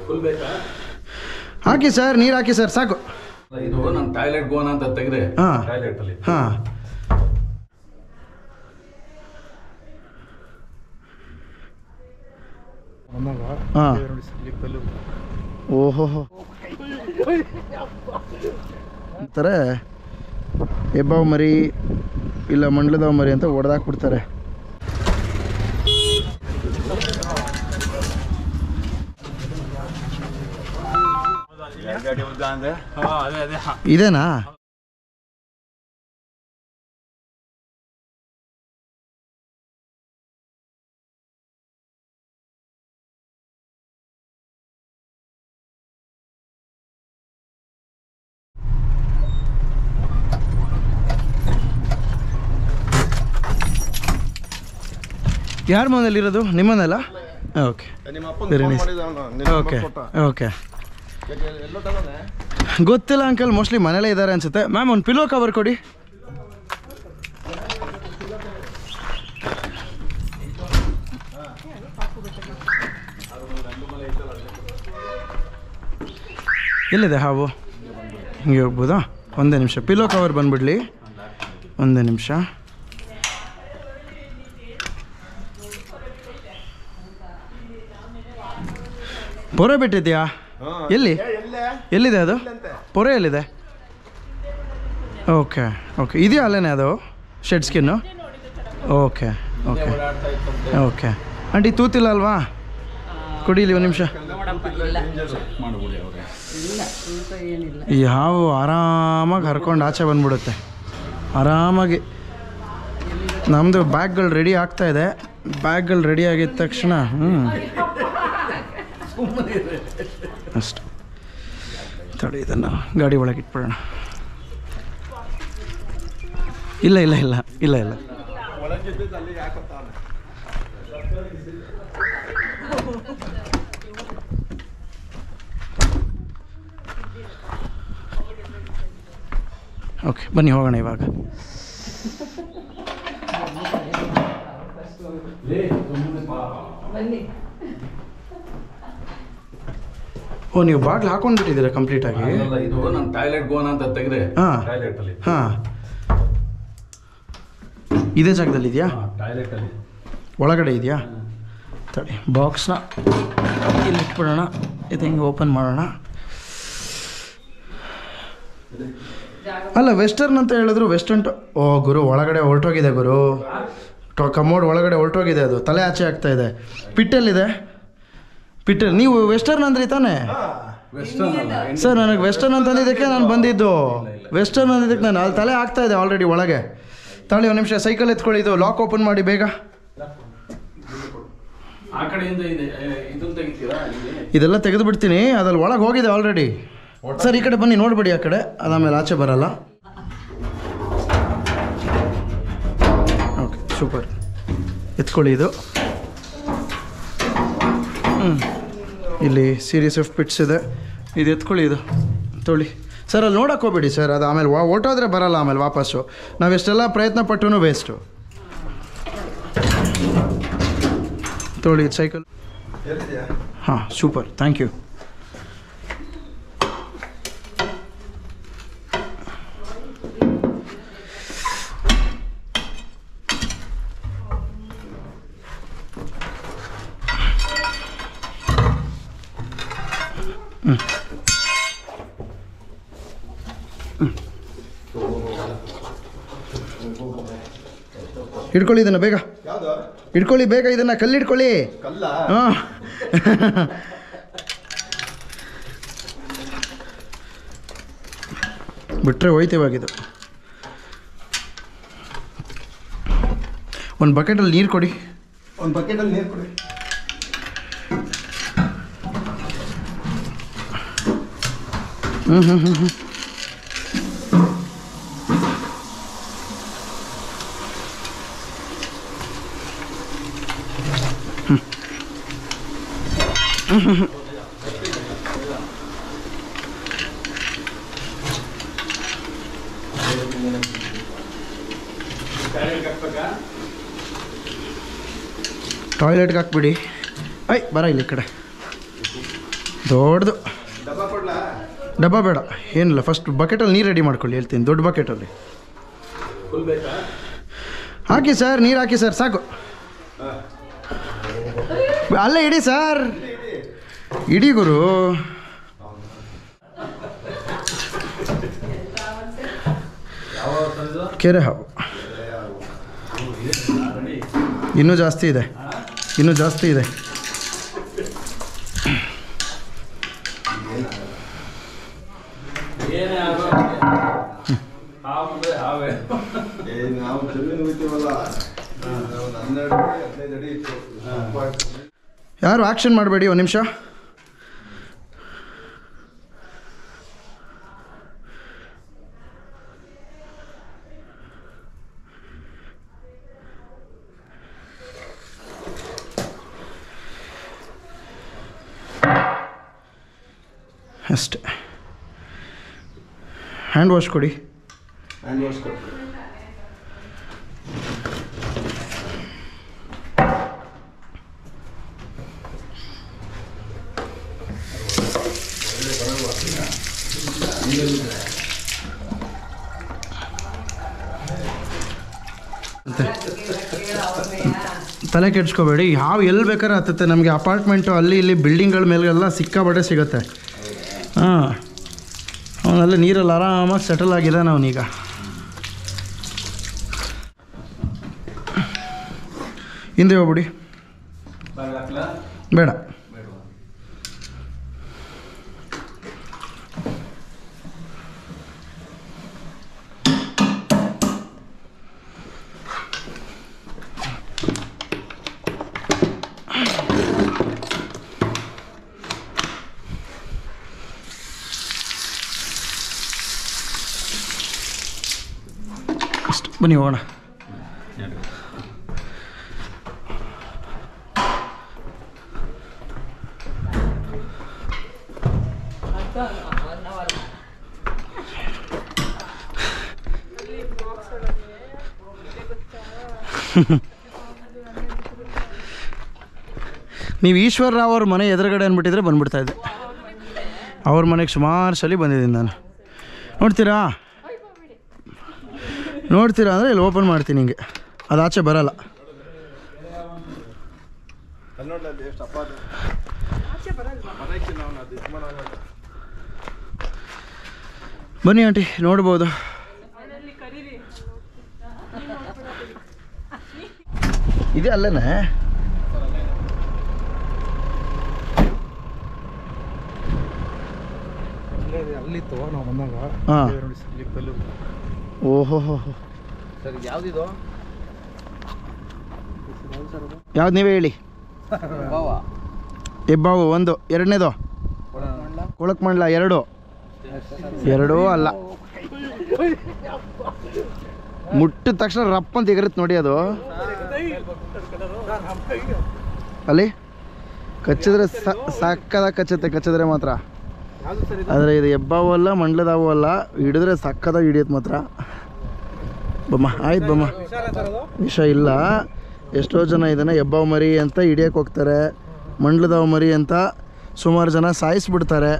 Full ಬೇಕಾ? ಹಾಕಿ sir, ನೀರು ಹಾಕಿ sir, ಸಾಕು. ಇದು ನಾನು ಟಾಯ್ಲೆಟ್ ಗೋನ ಅಂತ ತೆಗೆದ್ರೆ ಟಾಯ್ಲೆಟ್ ಅಲ್ಲಿ. ಹಾಂ ಹಾಂ. ಓಹೋ ಅಂತಾರೆ ಹೆಬ್ಬಾವು ಮರಿ ಇಲ್ಲ ಮಂಡ್ಲದವ ಮರಿ ಅಂತ ಹೊಡೆದಾಕ್ಬಿಡ್ತಾರೆ. ಇದೇನಾ? ಯಾರ ಮನೇಲಿರೋದು? ನಿಮ್ಮನೆಲ್ಲ? Okay okay okay. ಗೊತ್ತಿಲ್ಲ ಅಂಕಲ್, ಮೋಸ್ಟ್ಲಿ ಮನೇಲೇ ಇದ್ದಾರೆ ಅನ್ಸುತ್ತೆ. ಮ್ಯಾಮ್ ಒಂದು ಪಿಲೋ ಕವರ್ ಕೊಡಿ. ಎಲ್ಲಿದೆ ಹಾವು? ಹಿಂಗೆ ಹೋಗ್ಬೋದಾ? ಒಂದೇ ನಿಮಿಷ, ಪಿಲೋ ಕವರ್ ಬಂದ್ಬಿಡ್ಲಿ. ಒಂದೇ ನಿಮಿಷ. ಪೊರೆ ಬಿಟ್ಟಿದ್ಯಾ? ಎಲ್ಲಿ? ಎಲ್ಲಿದೆ ಅದು? ಪೊರೆ ಎಲ್ಲಿದೆ? ಓಕೆ ಓಕೆ, ಇದೆಯಾ ಅಲ್ಲೇನೆ ಅದು shed skin? Okay okay okay. Aunty ತೂತಿಲ್ಲ ಅಲ್ವಾ? ಕುಡೀಲಿ ಒಂದು ನಿಮಿಷ. ಈ ಹಾವು ಆರಾಮಾಗಿ ಹರ್ಕೊಂಡು ಆಚೆ ಬಂದ್ಬಿಡುತ್ತೆ ಆರಾಮಾಗಿ. ನಮ್ಮದು ಬ್ಯಾಗ್ಗಳು ರೆಡಿ ಆಗ್ತಾಯಿದೆ. ಬ್ಯಾಗ್ಗಳು ರೆಡಿ ಆಗಿದ ತಕ್ಷಣ ಅಷ್ಟು ತಡಿ, ಇದನ್ನು ಗಾಡಿ ಒಳಗೆ ಇಟ್ಬಿಡೋಣ. ಇಲ್ಲ ಇಲ್ಲ ಇಲ್ಲ ಇಲ್ಲ ಇಲ್ಲ ಓಕೆ, ಬನ್ನಿ ಹೋಗೋಣ ಇವಾಗ. ಓ, ನೀವು ಬಾಗ್ಲು ಹಾಕೊಂಡ್ಬಿಟ್ಟಿದ್ದೀರಾ ಕಂಪ್ಲೀಟಾಗಿ? ಇದು ನಾನು ಟಾಯ್ಲೆಟ್ ಗೋನ ಅಂತ ತೆಗೆದ್ರೆ ಟಾಯ್ಲೆಟ್ ಅಲ್ಲಿ. ಹಾಂ, ಇದೇ ಜಾಗದಲ್ಲಿ ಇದೆಯಾ? ಟಾಯ್ಲೆಟ್ ಅಲ್ಲಿ ಒಳಗಡೆ ಇದೆಯಾ? ತಡಿ, ಬಾಕ್ಸ್ನ ಇಲ್ಲಿ ಇಟ್ಬಿಡೋಣ. ಇದು ಹೆಂಗೆ ಓಪನ್ ಮಾಡೋಣ? ಅಲ್ಲ, ವೆಸ್ಟರ್ನ್ ಅಂತ ಹೇಳಿದ್ರು. ವೆಸ್ಟರ್ನ್ ಓ ಗುರು, ಒಳಗಡೆ ಹೊರಟೋಗಿದೆ ಗುರು. ಕಮೋಡ್ ಒಳಗಡೆ ಹೊರಟೋಗಿದೆ ಅದು. ತಲೆ ಆಚೆ ಆಗ್ತಾ ಇದೆ. ಪಿಟ್ಟಲ್ಲಿದೆ. ಪಿಟ್ಟಲ್ಲಿ ನೀವು ವೆಸ್ಟರ್ನ್ ಅಂದ್ರಿ ತಾನೇ? ಸರ್, ನನಗೆ ವೆಸ್ಟರ್ನ್ ಅಂತಂದಿದ್ದಕ್ಕೆ ನಾನು ಬಂದಿದ್ದು. ವೆಸ್ಟರ್ನ್ ಅಂದಿದ್ದಕ್ಕೆ ನಾನು ಅಲ್ಲಿ ತಲೆ ಆಗ್ತಾ ಇದೆ ಆಲ್ರೆಡಿ ಒಳಗೆ. ತಾಳಿ ಒಂದು ನಿಮಿಷ, ಸೈಕಲ್ ಎತ್ಕೊಳ್ಳಿ. ಇದು ಲಾಕ್ ಓಪನ್ ಮಾಡಿ ಬೇಗ. ಇದೆಲ್ಲ ತೆಗೆದು ಬಿಡ್ತೀನಿ. ಅದ್ರಲ್ಲಿ ಒಳಗೆ ಹೋಗಿದೆ ಆಲ್ರೆಡಿ. ಸರ್, ಈ ಕಡೆ ಬನ್ನಿ, ನೋಡ್ಬಿಡಿ ಆ ಕಡೆ. ಅದಾದಮೇಲೆ ಆಚೆ ಬರಲ್ಲ. Okay, super. ಎತ್ಕೊಳ್ಳಿ ಇದು. ಇಲ್ಲಿ ಸೀರೀಸ್ ಆಫ್ ಪಿಟ್ಸ್ ಇದೆ. ಇದು ಎತ್ಕೊಳ್ಳಿ, ಇದು ತೊಳಿ. ಸರ್, ಅಲ್ಲಿ ನೋಡೋಕೆ ಹೋಗ್ಬೇಡಿ ಸರ್. ಅದು ಆಮೇಲೆ ಹೊರ್ಟೋದ್ರೆ ಬರಲ್ಲ ಆಮೇಲೆ ವಾಪಸ್ಸು. ನಾವೆಷ್ಟೆಲ್ಲ ಪ್ರಯತ್ನ ಪಟ್ಟೂ ವೇಸ್ಟು. ತೊಳಿ ಸೈಕಲ್. ಹಾಂ, ಸೂಪರ್, ಥ್ಯಾಂಕ್ ಯು. ಹಿಡ್ಕೊಳ್ಳಿ ಇದನ್ನು ಬೇಗ. ಹಿಡ್ಕೊಳ್ಳಿ ಬೇಗ ಇದನ್ನು. ಕಲ್ಲಿಡ್ಕೊಳ್ಳಿ. ಹಾಂ, ಬಿಟ್ಟರೆ ಹೋಯ್ತೇವಾಗಿದ್ದು. ಒಂದು ಬಕೆಟಲ್ಲಿ ನೀರು ಕೊಡಿ. ಒಂದು ಬಕೆಟಲ್ಲಿ ನೀರು ಕೊಡಿ. ಟಾಯ್ಲೆಟ್ಗೆ ಹಾಕ್ಬಿಡಿ. ಐ ಬರ ಇಲ್ಲಿ ಈ ಕಡೆ. ದೊಡ್ಡದು ಡಬ್ಬ ಕೊಡ್ಲಾ? ಡಬ್ಬ ಬೇಡ, ಏನಿಲ್ಲ. ಫಸ್ಟ್ ಬಕೆಟಲ್ಲಿ ನೀರು ರೆಡಿ ಮಾಡ್ಕೊಳ್ಳಿ, ಹೇಳ್ತೀನಿ. ದೊಡ್ಡ ಬಕೆಟಲ್ಲಿ ಫುಲ್ ಬೇಕಾ? ಹಾಕಿ ಸರ್, ನೀರು ಹಾಕಿ ಸರ್, ಸಾಕು. ಅಲ್ಲೇ ಇಡಿ ಸರ್, ಇಡಿ ಗುರು. ಕೆರೆ ಹಾವು ಇನ್ನೂ ಜಾಸ್ತಿ ಇದೆ, ಇನ್ನೂ ಜಾಸ್ತಿ ಇದೆ. ಏನೇ ಆಗೋ ಹಾವೇ ನಾವು ಜಮೀನು ಹೋಗ್ತೀವಲ್ಲ, ನಾವು 12 ಅಡಿ 15 ಅಡಿ ಇತ್ತು. ಯಾರು ಆ್ಯಕ್ಷನ್ ಮಾಡಬೇಡಿ, ಒಂದು ನಿಮಿಷ. ಅಷ್ಟೇ. ಹ್ಯಾಂಡ್ ವಾಶ್ ಕೊಡಿ. ಹ್ಯಾಂಡ್ ವಾಶ್ ಕೊಟ್ಟು ತಲೆ ಕೆಡ್ಸ್ಕೋಬೇಡಿ. ಹಾವು ಎಲ್ಲಿ ಬೇಕಾದ್ರೆ ಹತ್ತುತ್ತೆ. ನಮಗೆ ಅಪಾರ್ಟ್ಮೆಂಟು ಅಲ್ಲಿ ಇಲ್ಲಿ ಬಿಲ್ಡಿಂಗ್ಗಳ ಮೇಲೆಲ್ಲ ಸಿಕ್ಕಾಪಟ್ಟೆ ಸಿಗುತ್ತೆ. ಹಾಂ, ಅವನಲ್ಲಿ ನೀರಲ್ಲಿ ಆರಾಮಾಗಿ ಸೆಟಲ್ ಆಗಿದ್ದಾನೆ ಅವನೀಗ. ಹಿಂದೆ ಹೋಗ್ಬಿಡಿ. ಬೇಡ, ಬನ್ನಿ ಹೋಗೋಣ. ನೀವು ಈಶ್ವರ್ ರಾವ್ ಅವ್ರ ಮನೆ ಎದುರುಗಡೆ ಅಂದ್ಬಿಟ್ಟಿದ್ರೆ ಬಂದ್ಬಿಡ್ತಾಯಿದ್ದೆ. ಅವ್ರ ಮನೆಗೆ ಸುಮಾರು ಸಲ ಬಂದಿದ್ದೀನಿ ನಾನು. ನೋಡ್ತೀರಾ ಅಂದರೆ ಇಲ್ಲಿ ಓಪನ್ ಮಾಡ್ತೀನಿ, ಹಿಂಗೆ ಅದು ಆಚೆ ಬರಲ್ಲ. ಬನ್ನಿ ಆಂಟಿ, ನೋಡ್ಬೋದು. ಇದೆ ಅಲ್ಲೇನೆ. ಅಲ್ಲಿತ್ತು ನಾವು ಬಂದಾಗ. ಹಾಂ, ಓಹೋ ಸರ್, ಯಾವ್ದಿದು? ಯಾವ್ದು ನೀವೇ ಹೇಳಿ. ಹೆಬ್ಬಾವು ಒಂದು, ಎರಡನೇದು ಕೊಳಕ್ ಮಂಡ್ಲ, ಎರಡೂ ಅಲ್ಲ. ಮುಟ್ಟಿದ ತಕ್ಷಣ ರಪ್ಪ ಅಂತ ಎಗರುತ್ತೆ ನೋಡಿ. ಅದು ಅಲ್ಲಿ ಕಚ್ಚಿದ್ರೆ ಸಕ್ಕದಾಗ ಕಚ್ಚಿದ್ರೆ ಮಾತ್ರ. ಆದರೆ ಇದು ಹೆಬ್ಬಾವು ಅಲ್ಲ, ಮಂಡ್ಲದಾವು ಅಲ್ಲ. ಹಿಡಿದ್ರೆ ಸಕ್ಕದಾಗ ಹಿಡಿಯುತ್ತೆ ಮಾತ್ರ. ಬಮ್ಮ, ಆಯ್ತು ಬಮ್ಮ. ವಿಷ ಇಲ್ಲ. ಎಷ್ಟೋ ಜನ ಇದನ್ನು ಹೆಬ್ಬಾವು ಮರಿ ಅಂತ ಹಿಡಿಯೋಕೆ ಹೋಗ್ತಾರೆ, ಮಂಡ್ಲದಾವು ಮರಿ ಅಂತ ಸುಮಾರು ಜನ ಸಾಯಿಸ್ಬಿಡ್ತಾರೆ.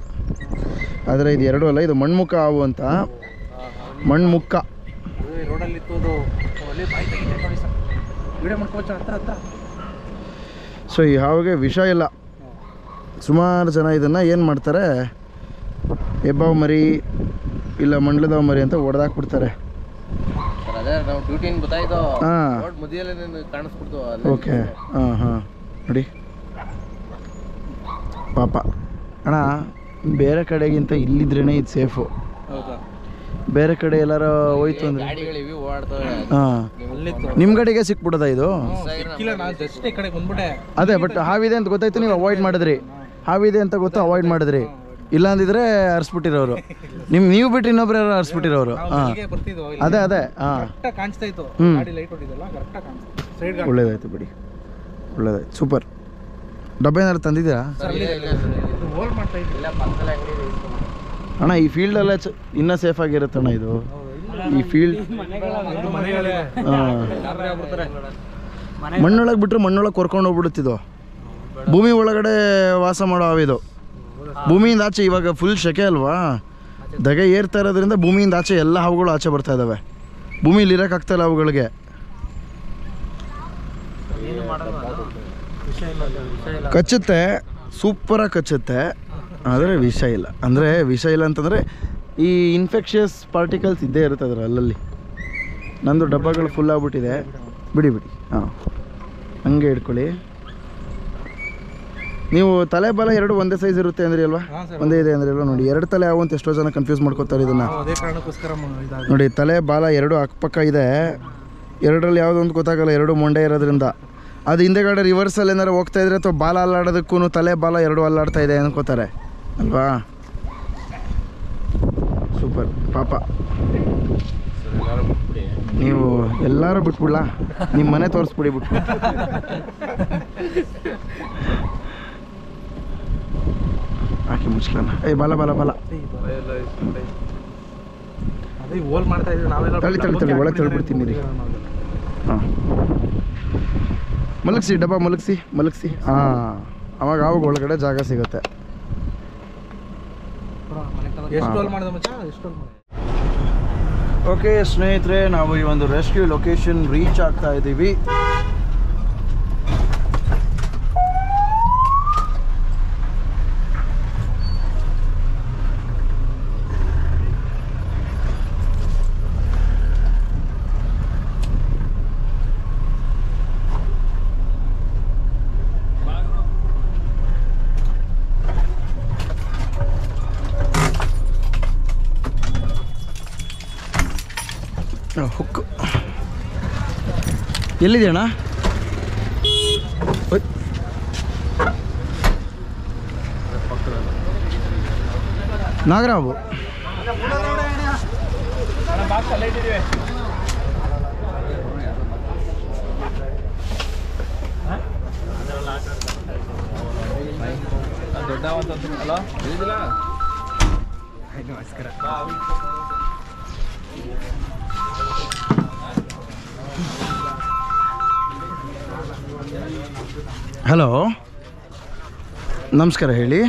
ಆದರೆ ಇದು ಎರಡೂ ಅಲ್ಲ, ಇದು ಮಣ್ಮುಖ ಹಾವು ಅಂತ. ಮಣ್ಮುಖ. ಸೊ ಈ ಹಾವಿಗೆ ವಿಷ ಇಲ್ಲ. ಸುಮಾರು ಜನ ಇದನ್ನು ಏನು ಮಾಡ್ತಾರೆ, ಹೆಬ್ಬಾವು ಮರಿ ಇಲ್ಲ ಮಂಡ್ಲದಾವು ಮರಿ ಅಂತ ಹೊಡೆದಾಕ್ಬಿಡ್ತಾರೆ. ಹಾಂ, ಓಕೆ. ಹಾಂ ಹಾಂ, ನೋಡಿ ಪಾಪ. ಅಣ್ಣ, ಬೇರೆ ಕಡೆಗಿಂತ ಇಲ್ಲಿದ್ರೇ ಇದು ಸೇಫು. ಬೇರೆ ಕಡೆ ಎಲ್ಲಾರು ಹೋಯ್ತು ಅಂದರೆ ಹಾಂ, ನಿಮ್ಮ ಗಾಡಿಗೆ ಸಿಕ್ಬಿಡೋದ ಇದು? ಅದೇ, ಬಟ್ ಹಾವಿದೆ ಅಂತ ಗೊತ್ತಾಯ್ತು, ನೀವು ಅವಾಯ್ಡ್ ಮಾಡಿದ್ರಿ. ಹಾವಿದೆ ಅಂತ ಗೊತ್ತು, ಅವಾಯ್ಡ್ ಮಾಡಿದ್ರಿ. ಇಲ್ಲ ಅಂದಿದ್ರೆ ಹರಿಸ್ಬಿಟ್ಟಿರೋರು. ನೀವು ಬಿಟ್ಟು ಇನ್ನೊಬ್ರು ಯಾರು ಹರಿಸ್ಬಿಟ್ಟಿರೋರು. ಹಾಂ, ಅದೇ ಹಾಂ. ಒಳ್ಳೇದಾಯ್ತು ಬಿಡಿ, ಒಳ್ಳೇದಾಯ್ತು, ಸೂಪರ್. ಡಬ್ಬ ಏನಾದ್ರು ತಂದಿದ್ದೀರಾ ಅಣ್ಣ? ಈ ಫೀಲ್ಡಲ್ಲೇ ಇನ್ನೂ ಸೇಫ್ ಆಗಿರುತ್ತಣ್ಣ ಇದು. ಈ ಫೀಲ್ಡ್ ಮಣ್ಣೊಳಗೆ ಬಿಟ್ಟರೆ ಮಣ್ಣೊಳಗೆ ಕೊರ್ಕೊಂಡು ಹೋಗ್ಬಿಡುತ್ತಿದ್ದು. ಭೂಮಿ ಒಳಗಡೆ ವಾಸ ಮಾಡೋ ಹಾವಿದು. ಭೂಮಿಯಿಂದ ಆಚೆ ಇವಾಗ ಫುಲ್ ಸೆಕೆ ಅಲ್ವಾ, ಧಗೆ ಏರ್ತಾ ಇರೋದ್ರಿಂದ ಭೂಮಿಯಿಂದ ಆಚೆ ಎಲ್ಲ ಹಾವುಗಳು ಆಚೆ ಬರ್ತಾ ಇದ್ದಾವೆ. ಭೂಮಿಲಿ ಇರೋಕ್ಕಾಗ್ತಾಯಿಲ್ಲ ಅವುಗಳಿಗೆ. ಕಚ್ಚುತ್ತೆ, ಸೂಪರಾಗಿ ಕಚ್ಚುತ್ತೆ, ಆದರೆ ವಿಷ ಇಲ್ಲ. ಅಂದರೆ ವಿಷ ಇಲ್ಲ ಅಂತಂದರೆ ಈ ಇನ್ಫೆಕ್ಷಿಯಸ್ ಪಾರ್ಟಿಕಲ್ಸ್ ಇದ್ದೇ ಇರುತ್ತೆ ಅದರ ಅಲ್ಲಲ್ಲಿ. ನಂದು ಡಬ್ಬಗಳು ಫುಲ್ ಆಗ್ಬಿಟ್ಟಿದೆ. ಬಿಡಿ ಹಾಂ, ಹಂಗೆ ಇಟ್ಕೊಳ್ಳಿ. ನೀವು ತಲೆ ಬಾಲ ಎರಡು ಒಂದೇ ಸೈಜ್ ಇರುತ್ತೆ ಅಂದ್ರಿ ಅಲ್ವಾ? ಒಂದೇ ಇದೆ ಅಂದ್ರಿ ಅಲ್ವಾ? ನೋಡಿ, ಎರಡು ತಲೆ ಯಾವ ಅಂತ ಎಷ್ಟೋ ಜನ ಕನ್ಫ್ಯೂಸ್ ಮಾಡ್ಕೋತಾರೆ ಇದನ್ನು. ನೋಡಿ, ತಲೆ ಬಾಲ ಎರಡು ಅಕ್ಕಪಕ್ಕ ಇದೆ, ಎರಡರಲ್ಲಿ ಯಾವುದೋ ಒಂದು ಗೊತ್ತಾಗಲ್ಲ, ಎರಡು ಮೊಂಡೆ ಇರೋದ್ರಿಂದ. ಅದು ಹಿಂದೆಗಡೆ ರಿವರ್ಸಲ್ಲಿ ಏನಾರು ಹೋಗ್ತಾ ಇದ್ರೆ ಅಥವಾ ಬಾಲ ಅಲ್ಲಾಡೋದಕ್ಕೂ ತಲೆ ಬಾಲ ಎರಡು ಅಲ್ಲಾಡ್ತಾ ಇದೆ ಅನ್ಕೋತಾರೆ ಅಲ್ವಾ? ಸೂಪರ್ ಪಾಪ. ನೀವು ಎಲ್ಲರೂ ಬಿಟ್ಬಿಡ್ಲಾ? ನಿಮ್ಮ ಮನೆ ತೋರಿಸ್ಬಿಡಿ ಬಿಟ್ಟು. ಹಾಕಿ ಮುಚ್ಲನ. ಬಾಲ ಬಾಲ ಬಾಲ ತಳ್ಳಿ ಒಳಗೆ ತಳ್ಳಿಬಿಡ್ತೀನಿ. ಹಾಂ, ಮಲಗಿಸಿ, ಡಬ್ಬ ಮಲಗಿಸಿ. ಹಾಂ, ಅವಾಗ ಒಳಗಡೆ ಜಾಗ ಸಿಗುತ್ತೆ. ಓಕೆ ಸ್ನೇಹಿತರೆ, ನಾವು ಈ ಒಂದು ರೆಸ್ಕ್ಯೂ ಲೊಕೇಶನ್ ರೀಚ್ ಆಗ್ತಾ ಇದ್ದೀವಿ. ಹುಕ್ಕು ಎಲ್ಲಿದೆಯಣ್ಣ? ನಾಗರಾವು ಹಲೋ, ನಮಸ್ಕಾರ, ಹೇಳಿ.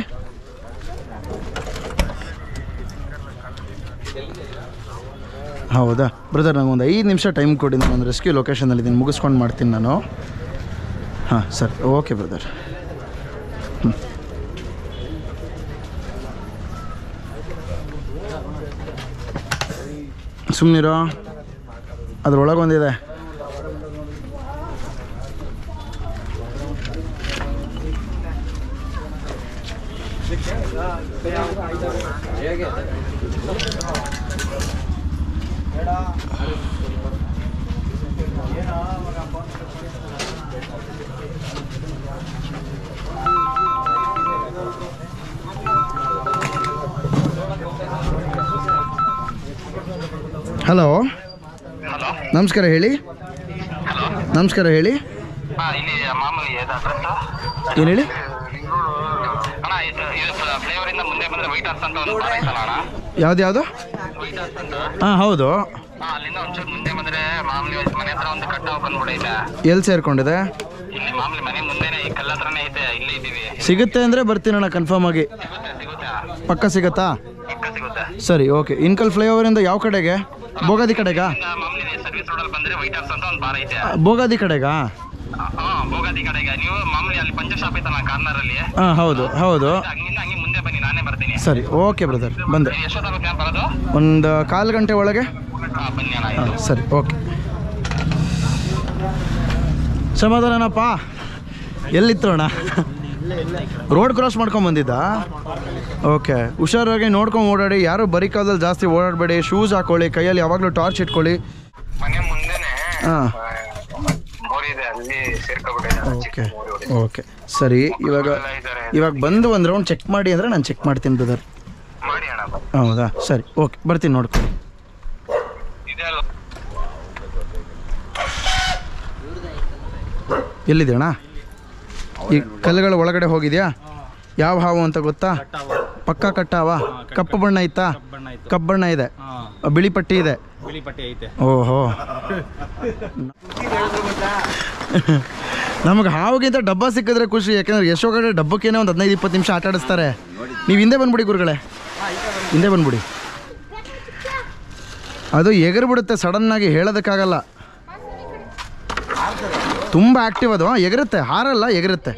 ಹೌದಾ ಬ್ರದರ್, ನನಗೊಂದು 5 ನಿಮಿಷ ಟೈಮ್ ಕೊಡಿ, ನಾನು ಒಂದು ರೆಸ್ಕ್ಯೂ ಲೊಕೇಶನಲ್ಲಿದ್ದೀನಿ, ಮುಗಿಸ್ಕೊಂಡು ಮಾಡ್ತೀನಿ ನಾನು. ಹಾಂ ಸರಿ, ಓಕೆ ಬ್ರದರ್. ಸುಮ್ಮನಿರೋ, ಅದ್ರೊಳಗೊಂದಿದೆ. ಹಲೋ, ನಮಸ್ಕಾರ, ಹೇಳಿ. ನಮಸ್ಕಾರ, ಹೇಳಿ. ಏನು ಹೇಳಿ? ಯಾವ್ದು? ಹಾಂ ಹೌದು. ಎಲ್ಲಿ ಸೇರ್ಕೊಂಡಿದೆ? ಸಿಗುತ್ತೆ ಅಂದರೆ ಬರ್ತೀನಣ್ಣ, ಕನ್ಫರ್ಮ್ ಆಗಿ. ಪಕ್ಕ ಸಿಗುತ್ತಾ? ಸರಿ, ಓಕೆ. ಇನ್ಕಲ್ ಫ್ಲೈಓವರಿಂದ ಯಾವ ಕಡೆಗೆ? ಬೋಗಾದಿ ಕಡೆಗಾ? ಬೋಗಾದಿ ಕಡೆಗಾ? ಹಾಂ ಹೌದು. ಸರಿ, ಓಕೆ ಬ್ರದರ್, ಬಂದೆ. ಒಂದು 1/4 ಗಂಟೆ ಒಳಗೆ. ಹಾಂ ಸರಿ, ಓಕೆ. ಸಮಾಧಾನನಪ್ಪ. ಎಲ್ಲಿತ್ತು ಅಣ್ಣ? ರೋಡ್ ಕ್ರಾಸ್ ಮಾಡ್ಕೊಂಡು ಬಂದಿದ್ದ? ಓಕೆ, ಹುಷಾರಾಗಿ ನೋಡ್ಕೊಂಡು ಓಡಾಡಿ. ಯಾರು ಬರೀ ಕಾಲದಲ್ಲಿ ಜಾಸ್ತಿ ಓಡಾಡಬೇಡಿ. ಶೂಸ್ ಹಾಕೊಳ್ಳಿ, ಕೈಯಲ್ಲಿ ಯಾವಾಗಲೂ ಟಾರ್ಚ್ ಇಟ್ಕೊಳ್ಳಿ. ಹಾಂ ಓಕೆ ಸರಿ. ಇವಾಗ ಬಂದು ಒಂದು ರೌಂಡ್ ಚೆಕ್ ಮಾಡಿ ಅಂದರೆ ನಾನು ಚೆಕ್ ಮಾಡ್ತೀನಿ ಬ್ರದರ್. ಹೌದಾ? ಸರಿ, ಓಕೆ, ಬರ್ತೀನಿ, ನೋಡ್ಕೊಳ್ಳಿ. ಎಲ್ಲಿದೆ ಅಣ್ಣ? ಈ ಕಲ್ಲುಗಳ ಒಳಗಡೆ ಹೋಗಿದ್ಯಾ? ಯಾವ ಹಾವು ಅಂತ ಗೊತ್ತಾ? ಪಕ್ಕ ಕಟ್ಟಾವ? ಕಪ್ಪು ಬಣ್ಣ ಇತ್ತಾ? ಕಪ್ಪು ಬಣ್ಣ ಇದೆ, ಬಿಳಿ ಪಟ್ಟಿ ಇದೆ. ಓಹೋ, ನಮಗೆ ಹಾವಿಗಿಂತ ಡಬ್ಬ ಸಿಕ್ಕಿದ್ರೆ ಖುಷಿ. ಯಾಕೆಂದ್ರೆ ಎಷ್ಟೋ ಕಡೆ ಡಬ್ಬಕ್ಕೇನೆ ಒಂದು 15-20 ನಿಮಿಷ ಆಟ ಆಡಿಸ್ತಾರೆ. ನೀವು ಹಿಂದೆ ಬಂದ್ಬಿಡಿ ಗುರುಗಳೇ, ಹಿಂದೆ ಬಂದ್ಬಿಡಿ. ಅದು ಎಗರ್ಬಿಡುತ್ತೆ ಸಡನ್ನಾಗಿ, ಹೇಳೋದಕ್ಕಾಗಲ್ಲ. ತುಂಬ ಆ್ಯಕ್ಟಿವ್ ಅದು, ಎಗರುತ್ತೆ, ಹಾರಲ್ಲ ಎಗರುತ್ತೆ.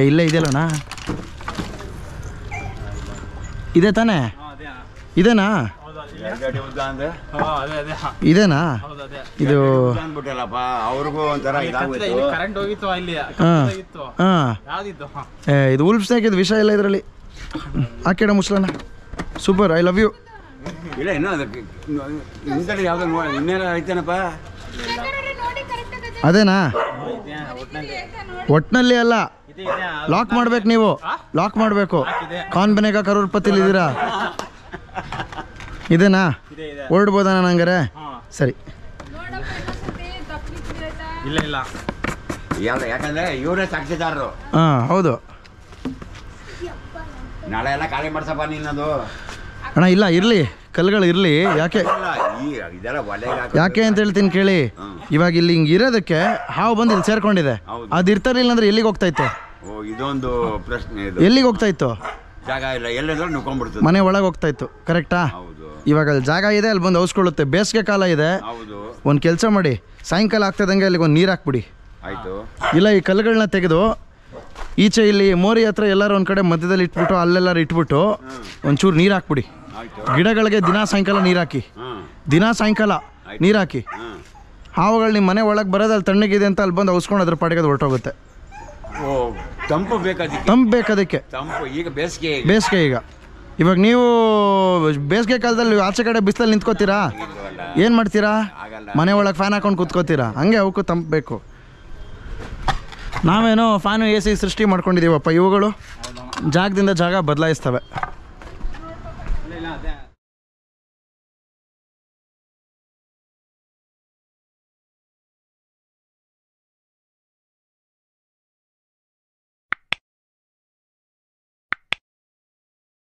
ಇಲ್ಲೇ ಇದೆಯಲ್ಲಣ್ಣ, ಇದೆ ತಾನೇ? ಇದೇನಾ? ಇದೇನಾ ಇದು? ಅವ್ರಿಗೂ ಒಂಥರ ಇದು ಉಲ್ಫ್ ಸ್ನೇಕ್, ಇದು ವಿಷಯ ಇಲ್ಲ ಇದರಲ್ಲಿ. ಹಾಕಿಡ ಮುಸ್ಲಣ್ಣ, ಸೂಪರ್, ಐ ಲವ್ ಯು. ಇಲ್ಲ ಇನ್ನೂ ಅದಕ್ಕೆ ಯಾವ್ದು ಇನ್ನೇನ ಐತೇನಪ್ಪ? ಅದೇನಾ? ಒಟ್ಟಿನಲ್ಲಿ ಅಲ್ಲ, ಲಾಕ್ ಮಾಡ್ಬೇಕು ನೀವು, ಲಾಕ್ ಮಾಡಬೇಕು. ಕಾನ್ ಬನೇಗ ಕರೋಡ್ಪತಿಲಿ ಇದ್ದೀರಾ? ಇದೇನಾ? ಹೊರಡ್ಬೋದಾ ನಂಗಾರೆ? ಸರಿ. ಇಲ್ಲ ಇಲ್ಲ, ಯಾಕಂದ್ರೆ ಇವರೇ ಸಾಕ್ಷಿದಾರರು. ಹಾಂ ಹೌದು. ನಾಳೆ ಎಲ್ಲ ಖಾಲಿ ಮಾಡ್ಸಪ್ಪ ನೀನದು. ಅಣ್ಣ ಇಲ್ಲ, ಇರಲಿ, ಕಲ್ಗಳು ಇರಲಿ. ಯಾಕೆ ಯಾಕೆ ಅಂತ ಹೇಳ್ತೀನಿ ಕೇಳಿ. ಇವಾಗ ಇಲ್ಲಿ ಹಿಂಗೆ ಇರೋದಕ್ಕೆ ಹಾವು ಬಂದು ಇಲ್ಲಿ ಸೇರ್ಕೊಂಡಿದೆ. ಅದು ಇರ್ತಾರಿಲ್ಲ ಅಂದ್ರೆ ಎಲ್ಲಿಗೆ ಹೋಗ್ತಾ ಇತ್ತು? ಇದೊಂದು ಪ್ರಶ್ನೆ. ಎಲ್ಲಿಗೆ ಹೋಗ್ತಾ ಇತ್ತು? ಜಾಗ ಇಲ್ಲ, ಎಲ್ಲೆಲ್ಲ ನುಕೊಂಡ್ಬಿಡ್ತದೆ. ಮನೆ ಒಳಗೆ ಹೋಗ್ತಾ ಇತ್ತು, ಕರೆಕ್ಟಾ? ಇವಾಗ ಅಲ್ಲಿ ಜಾಗ ಇದೆ, ಅಲ್ಲಿ ಬಂದು ಔಸ್ಕೊಳ್ಳುತ್ತೆ. ಬೇಸಿಗೆ ಕಾಲ ಇದೆ, ಒಂದು ಕೆಲಸ ಮಾಡಿ, ಸಾಯಂಕಾಲ ಆಗ್ತದಂಗೆ ಅಲ್ಲಿಗೆ ಒಂದು ನೀರು ಹಾಕ್ಬಿಡಿ. ಆಯಿತು. ಇಲ್ಲ, ಈ ಕಲ್ಲುಗಳನ್ನ ತೆಗೆದು ಈಚೆ ಇಲ್ಲಿ ಮೋರಿ ಹತ್ರ ಎಲ್ಲರೂ ಒಂದು ಕಡೆ ಮಧ್ಯದಲ್ಲಿ ಇಟ್ಬಿಟ್ಟು ಅಲ್ಲೆಲ್ಲರೂ ಇಟ್ಬಿಟ್ಟು ಒಂಚೂರು ನೀರು ಹಾಕ್ಬಿಡಿ. ಗಿಡಗಳಿಗೆ ದಿನ ಸಾಯಂಕಾಲ ನೀರು ಹಾಕಿ, ದಿನ ಸಾಯಂಕಾಲ ನೀರು ಹಾಕಿ. ಹಾವುಗಳು ನಿಮ್ಮ ಮನೆ ಒಳಗೆ ಬರೋದು ಅಲ್ಲಿ ತಣ್ಣಗಿದೆ ಅಂತ ಅಲ್ಲಿ ಬಂದು ಔಸ್ಕೊಂಡು ಅದ್ರ ಪಾಟಿಗೆ ಅದು ಹೊರಟೋಗುತ್ತೆ. ತಂಪು ಬೇಕಾದಕ್ಕೆ, ತಂಪು ಬೇಕಾದಕ್ಕೆ. ತಂಪು ಈಗ ಬೇಸಿಗೆ, ಬೇಸಿಗೆ ಈಗ. ಇವಾಗ ನೀವು ಬೇಸಿಗೆ ಕಾಲದಲ್ಲಿ ಆಚೆ ಕಡೆ ಬಿಸಿಲಲ್ಲಿ ನಿಂತ್ಕೋತೀರಾ? ಏನು ಮಾಡ್ತೀರಾ? ಮನೆ ಒಳಗೆ ಫ್ಯಾನ್ ಹಾಕೊಂಡು ಕೂತ್ಕೋತೀರಾ? ಹಂಗೆ ಅವಕ್ಕೂ ತಂಪು ಬೇಕು. ನಾವೇನೋ ಫ್ಯಾನು AC ಸೃಷ್ಟಿ ಮಾಡ್ಕೊಂಡಿದ್ದೀವಪ್ಪ. ಇವುಗಳು ಜಾಗದಿಂದ ಜಾಗ ಬದಲಾಯಿಸ್ತವೆ.